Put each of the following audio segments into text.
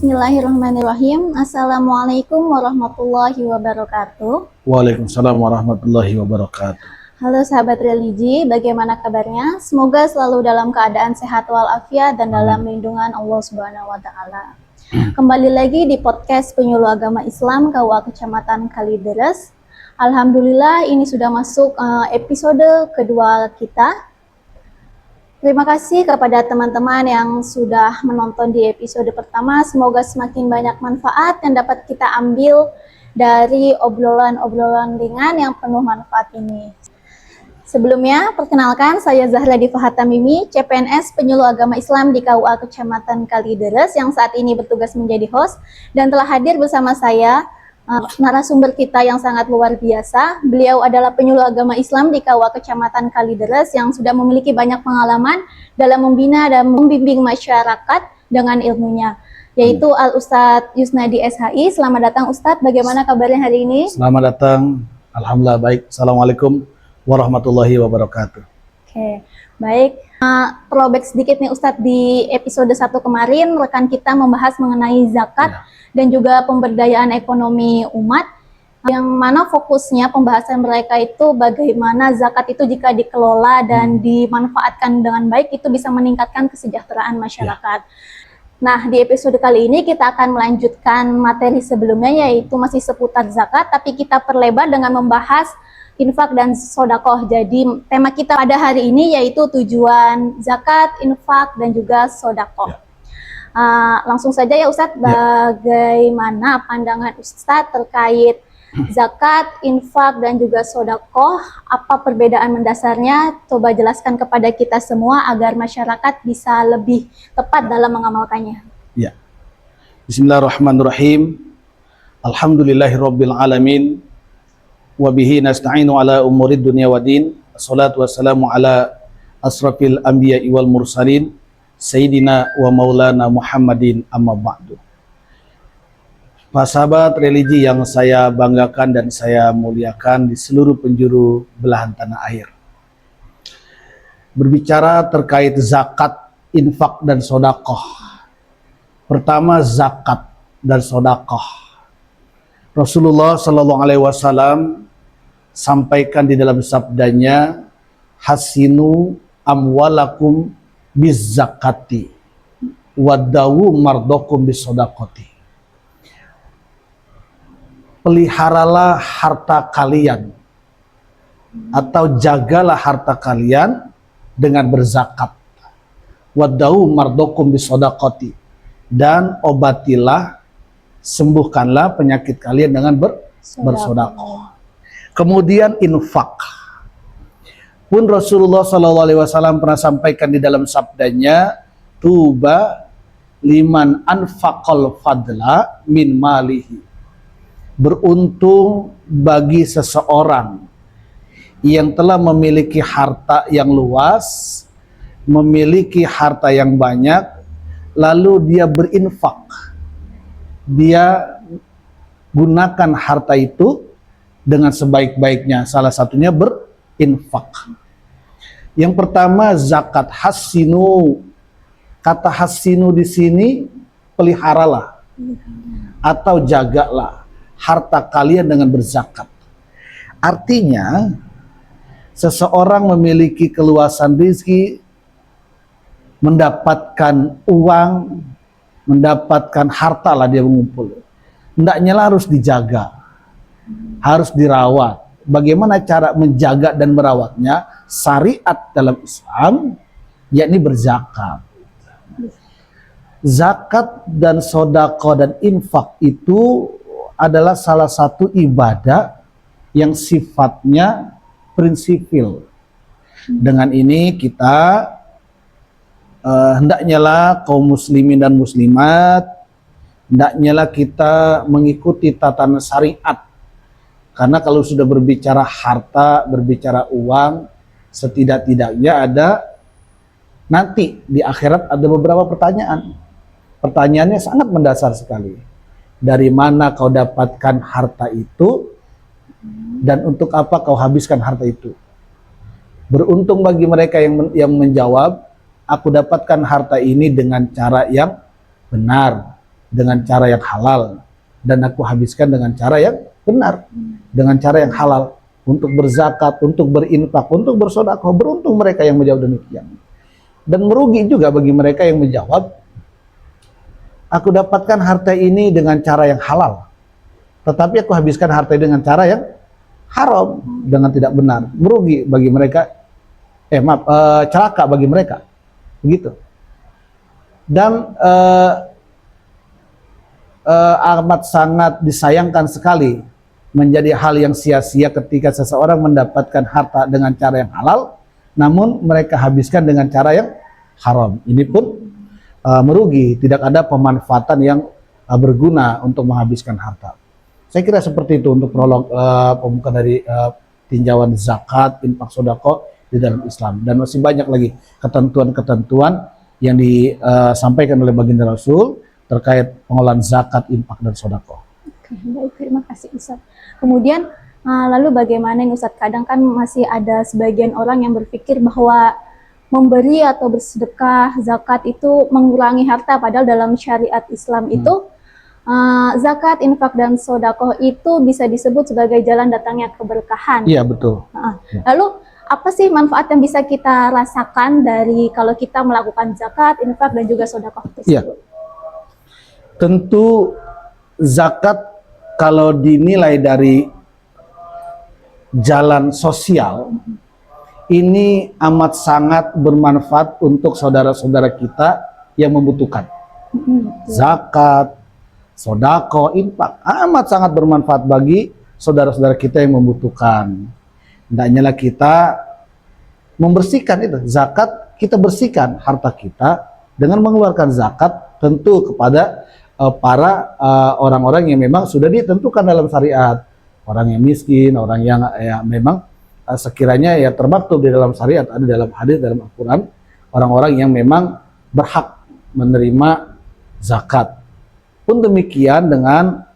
Bismillahirrahmanirrahim. Assalamualaikum warahmatullahi wabarakatuh. Waalaikumsalam warahmatullahi wabarakatuh. Halo sahabat religi, bagaimana kabarnya? Semoga selalu dalam keadaan sehat walafiat dan dalam lindungan Allah Subhanahu wa taala. Kembali lagi di podcast Penyuluh Agama Islam KUA Kecamatan Kalideres. Alhamdulillah ini sudah masuk episode kedua kita. Terima kasih kepada teman-teman yang sudah menonton di episode pertama. Semoga semakin banyak manfaat yang dapat kita ambil dari obrolan-obrolan ringan yang penuh manfaat ini. Sebelumnya, perkenalkan saya Zahra Difahat Tamimi, CPNS Penyuluh Agama Islam di KUA Kecamatan Kalideres yang saat ini bertugas menjadi host, dan telah hadir bersama saya narasumber kita yang sangat luar biasa. Beliau adalah penyuluh agama Islam di KUA Kecamatan Kalideres yang sudah memiliki banyak pengalaman dalam membina dan membimbing masyarakat dengan ilmunya, yaitu Al-Ustadz Yusnadi SHI. Selamat datang Ustadz, bagaimana kabarnya hari ini? Selamat datang, Alhamdulillah baik. Assalamualaikum warahmatullahi wabarakatuh. Oke, baik. Throwback sedikit nih Ustadz, di episode 1 kemarin rekan kita membahas mengenai zakat dan juga pemberdayaan ekonomi umat, yang mana fokusnya pembahasan mereka itu bagaimana zakat itu jika dikelola dan dimanfaatkan dengan baik itu bisa meningkatkan kesejahteraan masyarakat. Nah, di episode kali ini kita akan melanjutkan materi sebelumnya, yaitu masih seputar zakat, tapi kita perlebar dengan membahas infak dan sodakoh. Jadi tema kita pada hari ini yaitu tujuan zakat, infak, dan juga sodakoh. Langsung saja ya Ustadz, bagaimana pandangan Ustadz terkait zakat, infak, dan juga sodakoh? Apa perbedaan mendasarnya? Coba jelaskan kepada kita semua agar masyarakat bisa lebih tepat dalam mengamalkannya. Ya. Bismillahirrahmanirrahim. Alhamdulillahirabbil alamin. Wa bihi nasta'inu ala umurid dunya waddin. Wassalatu wassalamu ala asrafil anbiya'i wal mursalin Sayyidina wa maulana Muhammadin amma ba'du. Para sahabat religi yang saya banggakan dan saya muliakan di seluruh penjuru belahan tanah air. Berbicara terkait zakat, infak, dan sodakoh. Pertama, zakat dan sodakoh. Rasulullah Shallallahu Alaihi Wasallam sampaikan di dalam sabdanya, hasinu amwalakum biz zakati wadawu mardokum bis sodakoti. Peliharalah harta kalian atau jagalah harta kalian dengan berzakat. Wadawu mardokum bis sodakoti, dan obatilah, sembuhkanlah penyakit kalian dengan bersodakoh. Kemudian infak. Pun Rasulullah SAW pernah sampaikan di dalam sabdanya, tuba liman anfaqal fadla min malihi. Beruntung bagi seseorang yang telah memiliki harta yang luas, memiliki harta yang banyak, lalu dia berinfak. Dia gunakan harta itu dengan sebaik-baiknya, salah satunya berinfak. Yang pertama, zakat. Hasinu. Kata hasinu di sini peliharalah atau jagalah harta kalian dengan berzakat. Artinya, seseorang memiliki keluasan rezeki, mendapatkan uang, mendapatkan harta lah dia mengumpul. Hendaknya harus dijaga, harus dirawat. Bagaimana cara menjaga dan merawatnya? Syariat dalam Islam, yakni berzakat. Zakat dan sodako dan infak itu adalah salah satu ibadah yang sifatnya prinsipil. Dengan ini kita hendaknya lah kaum muslimin dan muslimat, hendaknya lah kita mengikuti tatanan syariat. Karena kalau sudah berbicara harta, berbicara uang, setidak-tidaknya ada nanti di akhirat ada beberapa pertanyaan. Pertanyaannya sangat mendasar sekali. Dari mana kau dapatkan harta itu dan untuk apa kau habiskan harta itu? Beruntung bagi mereka yang menjawab, aku dapatkan harta ini dengan cara yang benar, dengan cara yang halal, dan aku habiskan dengan cara yang benar, dengan cara yang halal, untuk berzakat, untuk berinfak, untuk bersedekah. Beruntung mereka yang menjawab demikian. Dan merugi juga bagi mereka yang menjawab, aku dapatkan harta ini dengan cara yang halal, tetapi aku habiskan harta ini dengan cara yang haram, dengan tidak benar. Merugi bagi mereka, celaka bagi mereka, begitu. Dan amat sangat disayangkan sekali, menjadi hal yang sia-sia ketika seseorang mendapatkan harta dengan cara yang halal, namun mereka habiskan dengan cara yang haram. Ini pun merugi, tidak ada pemanfaatan yang berguna untuk menghabiskan harta. Saya kira seperti itu untuk prolog pembuka dari tinjauan zakat, infak, sedekah di dalam Islam. Dan masih banyak lagi ketentuan-ketentuan yang disampaikan oleh baginda Rasul terkait pengelolaan zakat, infak, dan sedekah. Oke, baik, terima kasih Ustaz. Kemudian lalu bagaimana nih Ustaz? Kadang kan masih ada sebagian orang yang berpikir bahwa memberi atau bersedekah, zakat itu mengurangi harta, padahal dalam syariat Islam itu zakat, infak, dan sedekah itu bisa disebut sebagai jalan datangnya keberkahan. Iya, betul. Lalu apa sih manfaat yang bisa kita rasakan dari kalau kita melakukan zakat, infak, dan juga sedekah tersebut? Iya. Tentu zakat kalau dinilai dari jalan sosial, ini amat sangat bermanfaat untuk saudara-saudara kita yang membutuhkan. Zakat, sedekah, infak amat sangat bermanfaat bagi saudara-saudara kita yang membutuhkan. Hendaknya kita membersihkan itu. Zakat, kita bersihkan harta kita dengan mengeluarkan zakat tentu kepada para orang-orang yang memang sudah ditentukan dalam syariat. Orang yang miskin, orang yang memang sekiranya termaktub di dalam syariat, ada dalam hadis, dalam Al-Quran, orang-orang yang memang berhak menerima zakat. Pun demikian dengan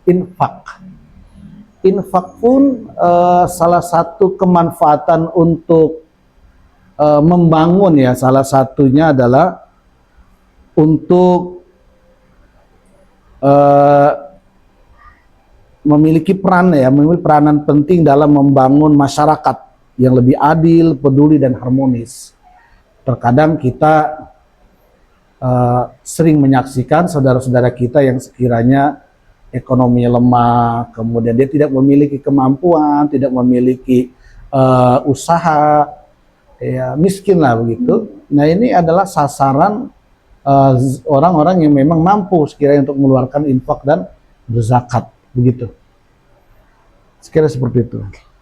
infak. Infak pun salah satu kemanfaatan untuk membangun, ya, salah satunya adalah untuk memiliki peranan penting dalam membangun masyarakat yang lebih adil, peduli, dan harmonis. Terkadang kita sering menyaksikan saudara-saudara kita yang sekiranya ekonomi lemah, kemudian dia tidak memiliki kemampuan, tidak memiliki usaha, ya miskin lah begitu. Nah, ini adalah sasaran orang-orang yang memang mampu sekiranya untuk mengeluarkan infak dan berzakat, begitu. Sekiranya seperti itu.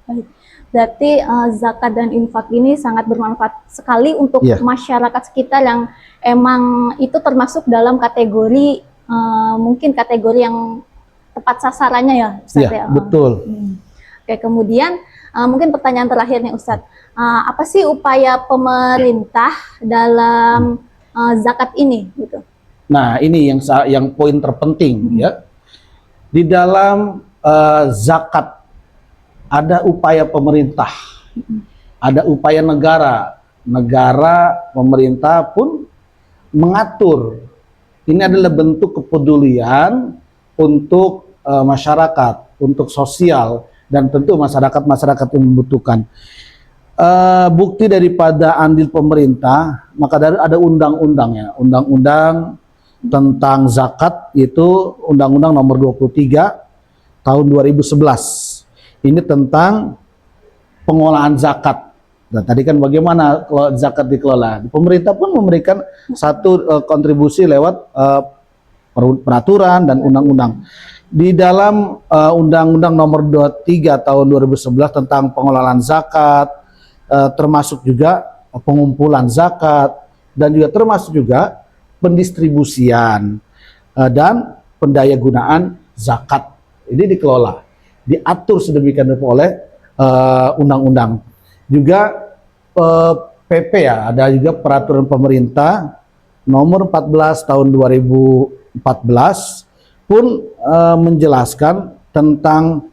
Baik. Berarti zakat dan infak ini sangat bermanfaat sekali untuk masyarakat sekitar yang emang itu termasuk dalam kategori mungkin kategori yang tepat sasarannya, ya Ustaz, ya. Betul. Oke, kemudian mungkin pertanyaan terakhir nih Ustaz, apa sih upaya pemerintah dalam zakat ini gitu? Nah, ini yang poin terpenting, ya. Di dalam zakat ada upaya pemerintah, ada upaya negara. Pemerintah pun mengatur. Ini adalah bentuk kepedulian untuk masyarakat, untuk sosial, dan tentu masyarakat yang membutuhkan. Bukti daripada andil pemerintah, maka ada undang-undangnya. Undang-undang tentang zakat itu Undang-Undang Nomor 23 tahun 2011. Ini tentang pengelolaan zakat. Nah, tadi kan bagaimana kalau zakat dikelola? Pemerintah pun memberikan satu kontribusi lewat peraturan dan undang-undang. Di dalam Undang-Undang Nomor 23 tahun 2011 tentang pengelolaan zakat, termasuk juga pengumpulan zakat, dan juga termasuk juga pendistribusian dan pendayagunaan zakat. Ini dikelola, diatur sedemikian rupa oleh undang-undang. Juga PP, ya, ada juga peraturan pemerintah nomor 14 tahun 2014 pun menjelaskan tentang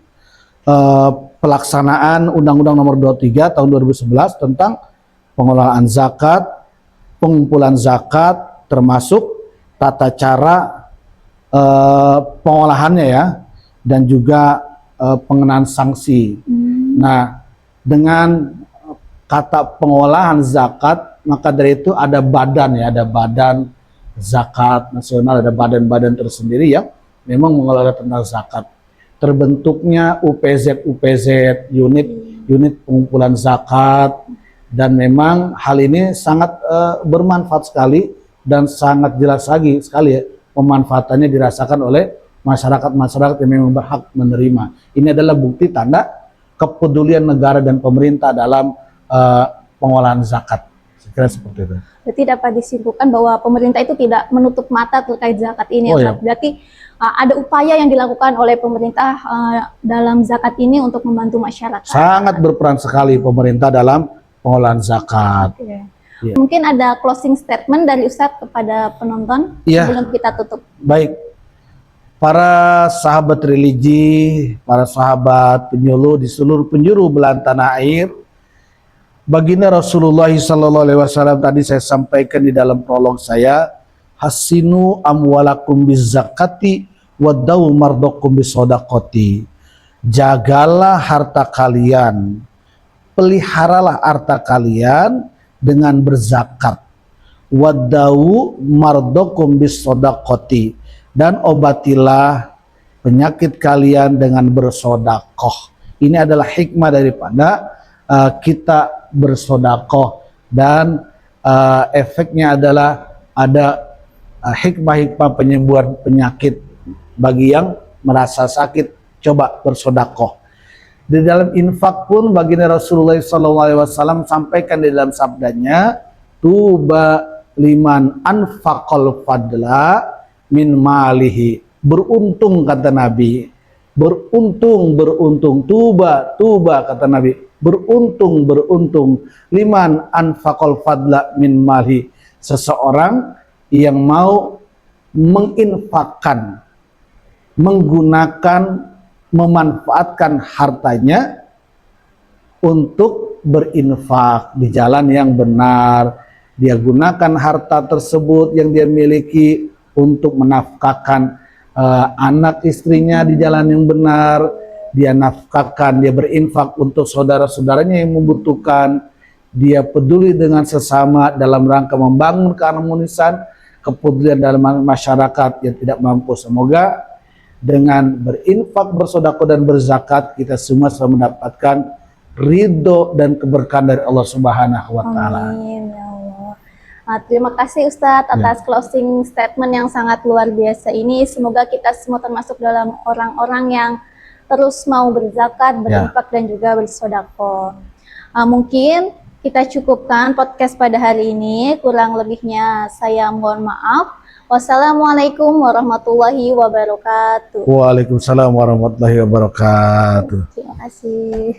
pelaksanaan Undang-Undang Nomor 23 tahun 2011 tentang pengelolaan zakat, pengumpulan zakat, termasuk tata cara pengolahannya ya, dan juga pengenaan sanksi. Nah, dengan kata pengolahan zakat, maka dari itu ada badan ya, ada badan zakat nasional, ada badan-badan tersendiri yang memang mengelola tentang zakat. Terbentuknya UPZ unit pengumpulan zakat, dan memang hal ini sangat bermanfaat sekali dan sangat jelas sekali ya, pemanfaatannya dirasakan oleh masyarakat yang memang berhak menerima. Ini adalah bukti tanda kepedulian negara dan pemerintah dalam pengolahan zakat. Saya kira seperti itu. Berarti dapat disimpulkan bahwa pemerintah itu tidak menutup mata terkait zakat ini. Oh, ya. Berarti ada upaya yang dilakukan oleh pemerintah dalam zakat ini untuk membantu masyarakat. Sangat berperan sekali pemerintah dalam pengolahan zakat. Oke. Ya. Mungkin ada closing statement dari Ustadz kepada penonton sebelum kita tutup. Baik, para sahabat religi, para sahabat penyuluh di seluruh penjuru belahan tanah air, baginda Rasulullah SAW tadi saya sampaikan di dalam prolog saya, hasinu amwalakum bizakati wadau mardokum bisodakoti. Jagalah harta kalian, peliharalah harta kalian dengan berzakat. Wadau mardokum bisodakoti, dan obatilah penyakit kalian dengan bersodakoh. Ini adalah hikmah daripada kita bersodakoh, dan efeknya adalah ada hikmah-hikmah penyembuhan penyakit bagi yang merasa sakit. Coba bersodakoh. Di dalam infak pun baginda Rasulullah SAW sampaikan di dalam sabdanya, tuba liman anfaqal fadla min malihi. Beruntung kata Nabi, beruntung tuba kata Nabi, beruntung liman anfaqal fadla min malihi, seseorang yang mau menginfakkan, memanfaatkan hartanya untuk berinfak di jalan yang benar. Dia gunakan harta tersebut yang dia miliki untuk menafkahkan anak istrinya di jalan yang benar. Dia nafkahkan, dia berinfak untuk saudara-saudaranya yang membutuhkan. Dia peduli dengan sesama dalam rangka membangun keharmonisan, kepedulian dalam masyarakat yang tidak mampu. Semoga dengan berinfak, bersedekah dan berzakat, kita semua selalu mendapatkan ridho dan keberkahan dari Allah Subhanahu wa taala. Amin ya Allah. Terima kasih Ustadz atas closing statement yang sangat luar biasa ini. Semoga kita semua termasuk dalam orang-orang yang terus mau berzakat, berinfak dan juga bersedekah. Mungkin kita cukupkan podcast pada hari ini. Kurang lebihnya saya mohon maaf. Wassalamualaikum warahmatullahi wabarakatuh. Waalaikumsalam warahmatullahi wabarakatuh. Terima kasih.